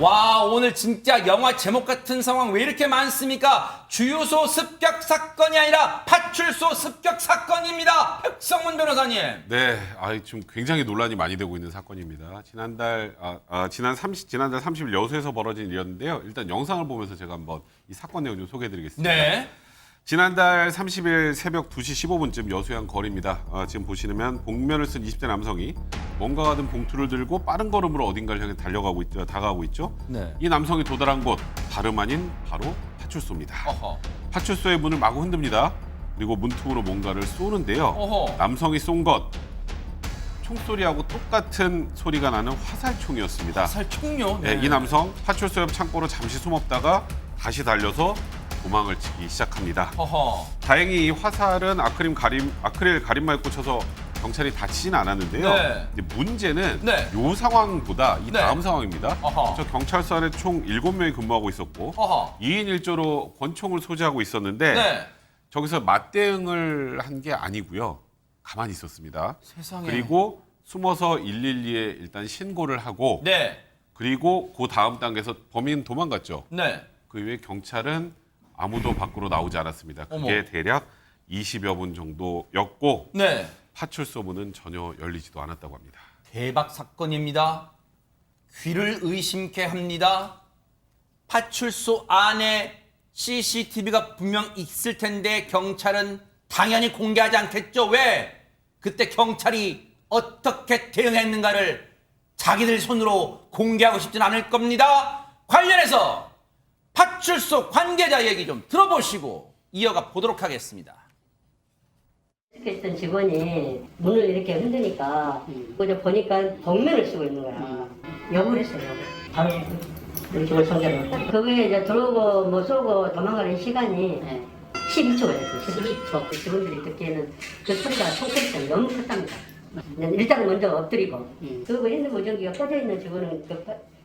와, 오늘 진짜 영화 제목 같은 상황 왜 이렇게 많습니까? 주유소 습격 사건이 아니라 파출소 습격 사건입니다. 백성문 변호사님. 네, 지금 굉장히 논란이 많이 되고 있는 사건입니다. 지난달 30일 여수에서 벌어진 일이었는데요. 일단 영상을 보면서 제가 한번 이 사건 내용 좀 소개해드리겠습니다. 네. 지난달 30일 새벽 2시 15분쯤 여수양 거리입니다. 지금 보시면 복면을 쓴 20대 남성이 뭔가가 든 봉투를 들고 빠른 걸음으로 어딘가를 향해 다가가고 있죠. 네. 이 남성이 도달한 곳 다름 아닌 바로 파출소입니다. 어허. 파출소의 문을 마구 흔듭니다. 그리고 문틈으로 뭔가를 쏘는데요. 어허. 남성이 쏜 것 총소리하고 똑같은 소리가 나는 화살총이었습니다. 화살 총요? 네, 이 남성 파출소 옆 창고로 잠시 숨었다가 다시 달려서 도망을 치기 시작합니다. 어허. 다행히 이 화살은 아크릴 가림막에 꽂혀서 경찰이 다치진 않았는데요. 네. 근데 문제는 네. 이 상황보다 이 네. 다음 상황입니다. 어허. 저 경찰서 안에 총 7명이 근무하고 있었고 어허. 2인 1조로 권총을 소지하고 있었는데 네. 저기서 맞대응을 한 게 아니고요. 가만히 있었습니다. 세상에. 그리고 숨어서 112에 일단 신고를 하고 네. 그리고 그 다음 단계에서 범인은 도망갔죠. 네. 그 이후에 경찰은 아무도 밖으로 나오지 않았습니다. 그게 어머. 대략 20여 분 정도였고 네. 파출소 문은 전혀 열리지도 않았다고 합니다. 대박 사건입니다. 귀를 의심케 합니다. 파출소 안에 CCTV가 분명 있을 텐데 경찰은 당연히 공개하지 않겠죠. 왜? 그때 경찰이 어떻게 대응했는가를 자기들 손으로 공개하고 싶진 않을 겁니다. 관련해서 파출소 관계자 얘기 좀 들어보시고 이어가 보도록 하겠습니다. 했던 직원이 문을 이렇게 흔드니까 그저 보니까 복면을 쓰고 있는 거야. 욕을 했어요. 바로 이쪽을 손대로. 그게 이제 들어오고 뭐 쏘고 도망가는 시간이 12초가 됐어요. 12초. 직원들이 듣기에는 그 소리가 총소리 때문에 너무 컸답니다. 일단 먼저 엎드리고 그리고 핸드무전기가 꺼져 있는 직원은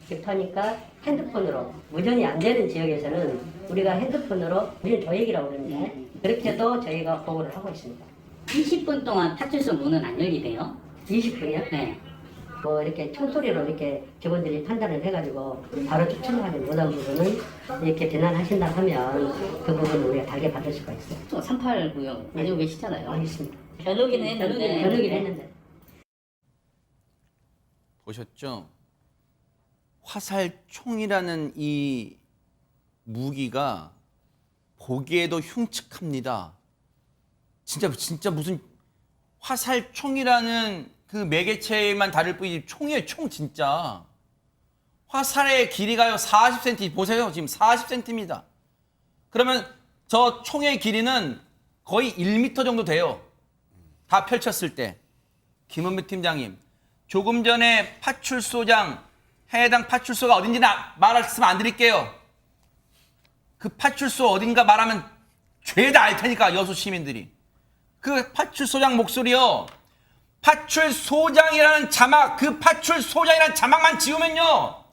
급하니까 핸드폰으로 무전이 안 되는 지역에서는 우리가 핸드폰으로 무전 조획이라고 그러는데 그렇게도 저희가 보고를 하고 있습니다. 20분 동안 파출소 문은 안 열리대요? 20분이요? 네. 뭐 이렇게 총소리로 이렇게 직원들이 판단을 해가지고 바로 추천하지 못한 부분은 이렇게 비난하신다 하면 그 부분은 우리가 달게 받을 수가 있어요. 또 389요. 가지고 계시잖아요. 알겠습니다. 겨누기는 했는데. 겨누기를 했는데. 보셨죠? 화살총이라는 이 무기가 보기에도 흉측합니다. 진짜 무슨 화살총이라는 그 매개체만 다를 뿐이지 총이에요, 총 진짜. 화살의 길이가요 40cm 보세요. 지금 40cm입니다. 그러면 저 총의 길이는 거의 1m 정도 돼요. 다 펼쳤을 때. 김은배 팀장님, 조금 전에 파출소장 해당 파출소가 어딘지 말씀을 안 드릴게요. 그 파출소 어딘가 말하면 죄다 알 테니까 여수 시민들이. 그 파출소장 목소리요. 파출소장이라는 자막, 그 파출소장이라는 자막만 지우면요.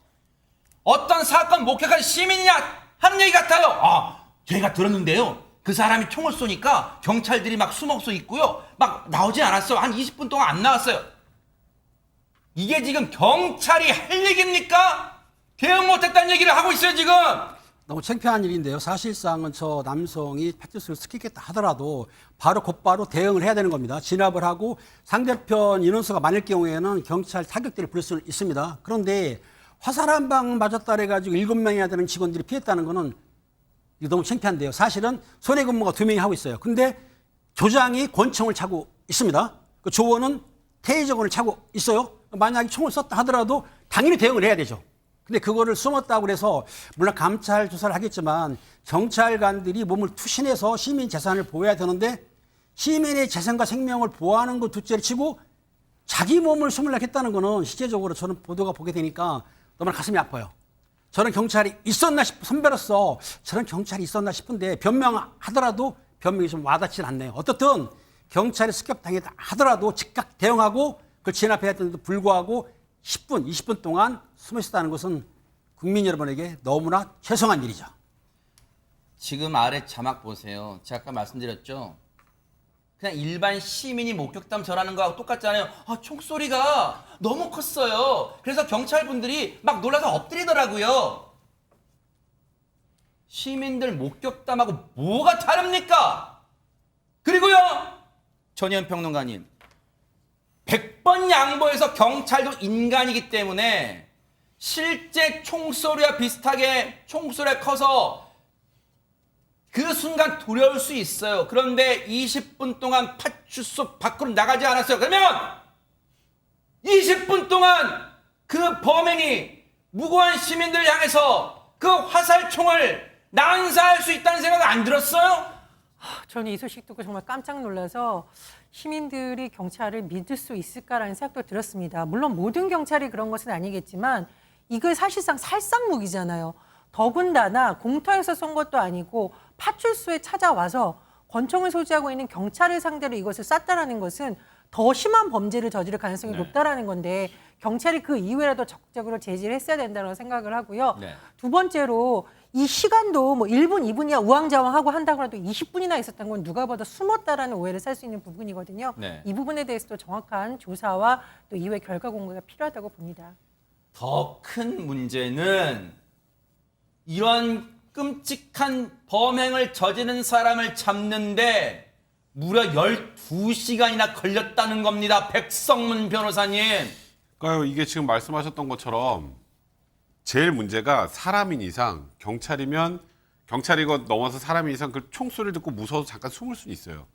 어떤 사건 목격한 시민이냐 하는 얘기 같아요. 저희가 들었는데요. 그 사람이 총을 쏘니까 경찰들이 막 숨어서 있고요. 막 나오지 않았어요. 한 20분 동안 안 나왔어요. 이게 지금 경찰이 할 얘기입니까? 대응 못했다는 얘기를 하고 있어요, 지금. 너무 창피한 일인데요. 사실상은 저 남성이 파출소를 스키겠다 하더라도 곧바로 대응을 해야 되는 겁니다. 진압을 하고 상대편 인원수가 많을 경우에는 경찰 타격대를 부릴 수 있습니다. 그런데 화살 한 방 맞았다 해가지고 7명이나 되는 직원들이 피했다는 거는 이거 너무 창피한데요. 사실은 손해 근무가 2명이 하고 있어요. 근데 조장이 권총을 차고 있습니다. 그 조원은 테이저건을 차고 있어요. 만약에 총을 썼다 하더라도 당연히 대응을 해야 되죠. 근데 그거를 숨었다고 해서 물론 감찰 조사를 하겠지만 경찰관들이 몸을 투신해서 시민 재산을 보호해야 되는데 시민의 재산과 생명을 보호하는 것 둘째를 치고 자기 몸을 숨으려고 했다는 거는 실제적으로 저는 보도가 보게 되니까 너무나 가슴이 아파요. 저는 경찰이 있었나 선배로서 저런 경찰이 있었나 싶은데 변명하더라도 변명이 좀 와닿지 않네요. 어떻든 경찰이 습격당했다 하더라도 즉각 대응하고 그걸 진압해야 되는데도 불구하고 10분, 20분 동안 숨어 있었다는 것은 국민 여러분에게 너무나 죄송한 일이죠. 지금 아래 자막 보세요. 제가 아까 말씀드렸죠. 그냥 일반 시민이 목격담 전하는 거하고 똑같잖아요. 아, 총소리가 너무 컸어요. 그래서 경찰분들이 막 놀라서 엎드리더라고요. 시민들 목격담하고 뭐가 다릅니까? 그리고요, 전현 평론가님, 100번 양보해서 경찰도 인간이기 때문에 실제 총소리와 비슷하게 총소리가 커서 그 순간 두려울 수 있어요. 그런데 20분 동안 파출소 밖으로 나가지 않았어요. 그러면 20분 동안 그 범행이 무고한 시민들을 향해서 그 화살총을 난사할 수 있다는 생각 안 들었어요? 저는 이 소식 듣고 정말 깜짝 놀라서 시민들이 경찰을 믿을 수 있을까라는 생각도 들었습니다. 물론 모든 경찰이 그런 것은 아니겠지만 이거 사실상 살상무기잖아요. 더군다나 공터에서 쏜 것도 아니고 파출소에 찾아와서 권총을 소지하고 있는 경찰을 상대로 이것을 쐈다라는 것은 더 심한 범죄를 저지를 가능성이 높다라는 건데 경찰이 그 이후에라도 적극적으로 제지를 했어야 된다고 생각을 하고요. 네. 두 번째로 이 시간도 뭐 1분, 2분이야 우왕좌왕하고 한다고 해도 20분이나 있었던 건 누가 봐도 숨었다라는 오해를 살 수 있는 부분이거든요. 네. 이 부분에 대해서도 정확한 조사와 또 이후의 결과 공개가 필요하다고 봅니다. 더 큰 문제는 이런 끔찍한 범행을 저지른 사람을 잡는데 무려 12시간이나 걸렸다는 겁니다. 백성문 변호사님. 그러니까요, 이게 지금 말씀하셨던 것처럼 제일 문제가 사람인 이상 경찰이면 경찰이건 넘어서 사람인 이상 그 총소리를 듣고 무서워서 잠깐 숨을 수는 있어요.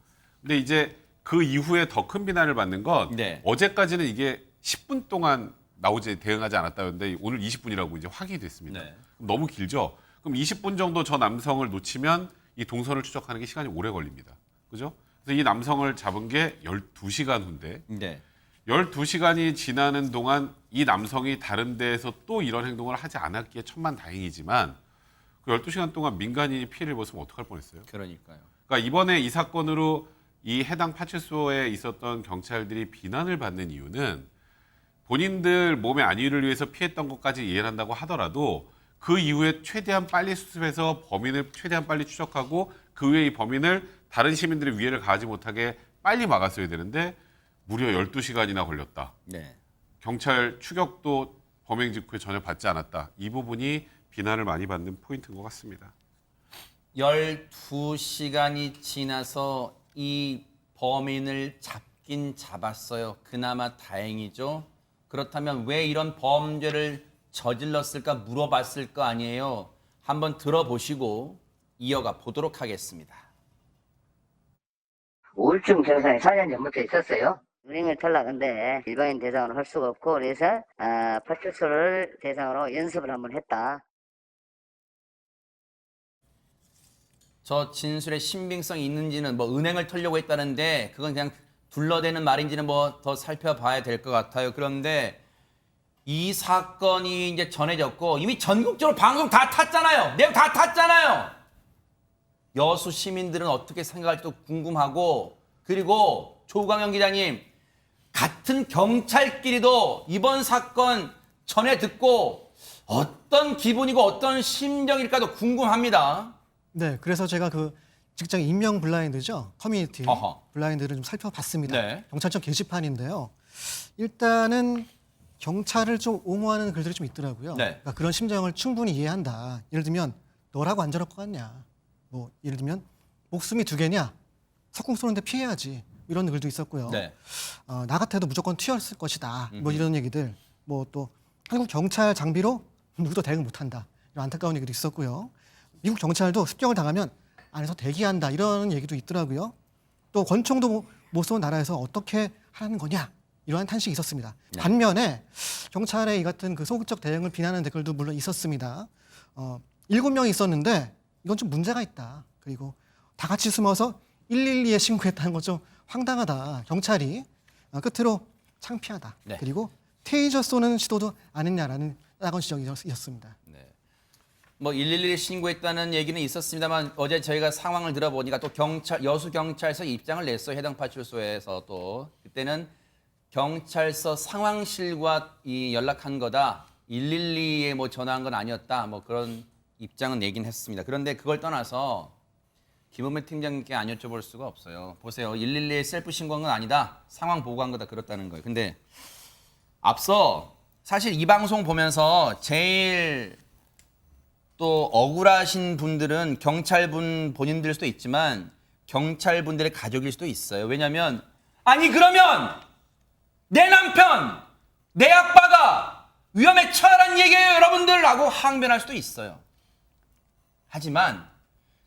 근데 이제 그 이후에 더 큰 비난을 받는 건 네. 어제까지는 이게 10분 동안 나오지 대응하지 않았다는데 오늘 20분이라고 이제 확인이 됐습니다. 네. 너무 길죠? 그럼 20분 정도 저 남성을 놓치면 이 동선을 추적하는 게 시간이 오래 걸립니다. 그죠? 그래서 이 남성을 잡은 게 12시간 후인데 네. 12시간이 지나는 동안 이 남성이 다른 데에서 또 이런 행동을 하지 않았기에 천만다행이지만 그 12시간 동안 민간인이 피해를 입었으면 어떡할 뻔했어요? 그러니까요. 그러니까 이번에 이 사건으로 이 해당 파출소에 있었던 경찰들이 비난을 받는 이유는 본인들 몸의 안위를 위해서 피했던 것까지 이해를 한다고 하더라도 그 이후에 최대한 빨리 수습해서 범인을 최대한 빨리 추적하고 그 외의 범인을 다른 시민들의 위해를 가하지 못하게 빨리 막았어야 되는데 무려 12시간이나 걸렸다. 네. 경찰 추격도 범행 직후에 전혀 받지 않았다. 이 부분이 비난을 많이 받는 포인트인 것 같습니다. 12시간이 지나서 이 범인을 잡긴 잡았어요. 그나마 다행이죠. 그렇다면 왜 이런 범죄를 저질렀을까 물어봤을 거 아니에요. 한번 들어보시고 이어가 보도록 하겠습니다. 우울증 증상이 4년 전부터 있었어요. 운행을 탈락한데 일반인 대상으로 할 수가 없고 그래서 파출소를 대상으로 연습을 한번 했다. 저 진술의 신빙성이 있는지는 뭐 은행을 털려고 했다는데 그건 그냥 둘러대는 말인지는 뭐 더 살펴봐야 될 것 같아요. 그런데 이 사건이 이제 전해졌고 이미 전국적으로 방송 다 탔잖아요. 내용 다 탔잖아요. 여수 시민들은 어떻게 생각할지도 궁금하고 그리고 조광영 기자님 같은 경찰끼리도 이번 사건 전해 듣고 어떤 기분이고 어떤 심정일까도 궁금합니다. 네, 그래서 제가 그 직장 익명 블라인드죠. 커뮤니티 어허. 블라인드를 좀 살펴봤습니다. 네. 경찰청 게시판인데요. 일단은 경찰을 좀 옹호하는 글들이 좀 있더라고요. 네. 그러니까 그런 심정을 충분히 이해한다. 예를 들면 너라고 안 저럴 것 같냐. 뭐 예를 들면 목숨이 2개냐. 석궁 쏘는데 피해야지. 이런 글도 있었고요. 네. 나 같아도 무조건 튀었을 것이다. 뭐 이런 얘기들. 뭐 또 한국 경찰 장비로 누구도 대응 못한다. 이런 안타까운 얘기도 있었고요. 미국 경찰도 습격을 당하면 안에서 대기한다. 이런 얘기도 있더라고요. 또 권총도 못 쏜 나라에서 어떻게 하라는 거냐. 이러한 탄식이 있었습니다. 네. 반면에 경찰의 이 같은 그 소극적 대응을 비난하는 댓글도 물론 있었습니다. 7명이 있었는데 이건 좀 문제가 있다. 그리고 다 같이 숨어서 112에 신고했다는 건 좀 황당하다. 경찰이 끝으로 창피하다. 네. 그리고 테이저 쏘는 시도도 안 했냐라는 따가운 지적이 있었습니다. 뭐 112에 신고했다는 얘기는 있었습니다만 어제 저희가 상황을 들어보니까 또 여수 경찰서 입장을 냈어요. 해당 파출소에서 또 그때는 경찰서 상황실과 연락한 거다. 112에 뭐 전화한 건 아니었다. 뭐 그런 입장은 내긴 했습니다. 그런데 그걸 떠나서 김은배 팀장님께 안 여쭤볼 수가 없어요. 보세요. 112에 셀프 신고한 건 아니다. 상황 보고한 거다. 그렇다는 거예요. 근데 앞서 사실 이 방송 보면서 제일 또 억울하신 분들은 경찰분 본인들 수도 있지만 경찰분들의 가족일 수도 있어요. 왜냐하면 아니 그러면 내 남편, 내 아빠가 위험에 처하란 얘기예요 여러분들 라고 항변할 수도 있어요. 하지만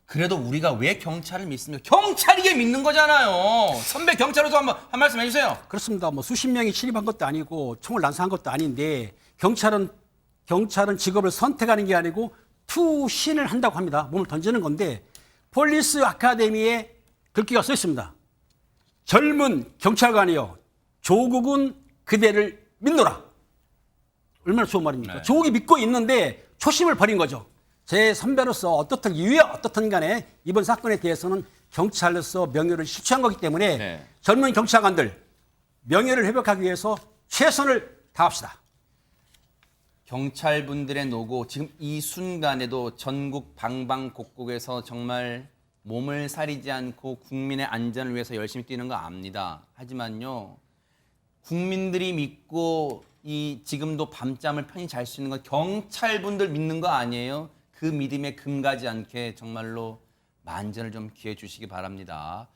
그래도 우리가 왜 경찰을 믿습니까? 경찰이게 믿는 거잖아요. 선배 경찰로서 한 말씀 해주세요. 그렇습니다. 뭐 수십 명이 출입한 것도 아니고 총을 난사한 것도 아닌데 경찰은 직업을 선택하는 게 아니고 투신을 한다고 합니다. 몸을 던지는 건데 폴리스 아카데미에 글귀가 써 있습니다. 젊은 경찰관이여 조국은 그대를 믿노라. 얼마나 좋은 말입니까? 네. 조국이 믿고 있는데 초심을 버린 거죠. 제 선배로서 어떻든 이유에 어떻든 간에 이번 사건에 대해서는 경찰로서 명예를 실추한 거기 때문에 네. 젊은 경찰관들 명예를 회복하기 위해서 최선을 다합시다. 경찰분들의 노고 지금 이 순간에도 전국 방방곡곡에서 정말 몸을 사리지 않고 국민의 안전을 위해서 열심히 뛰는 거 압니다. 하지만요. 국민들이 믿고 지금도 밤잠을 편히 잘 수 있는 건 경찰분들 믿는 거 아니에요? 그 믿음에 금가지 않게 정말로 만전을 좀 기해 주시기 바랍니다.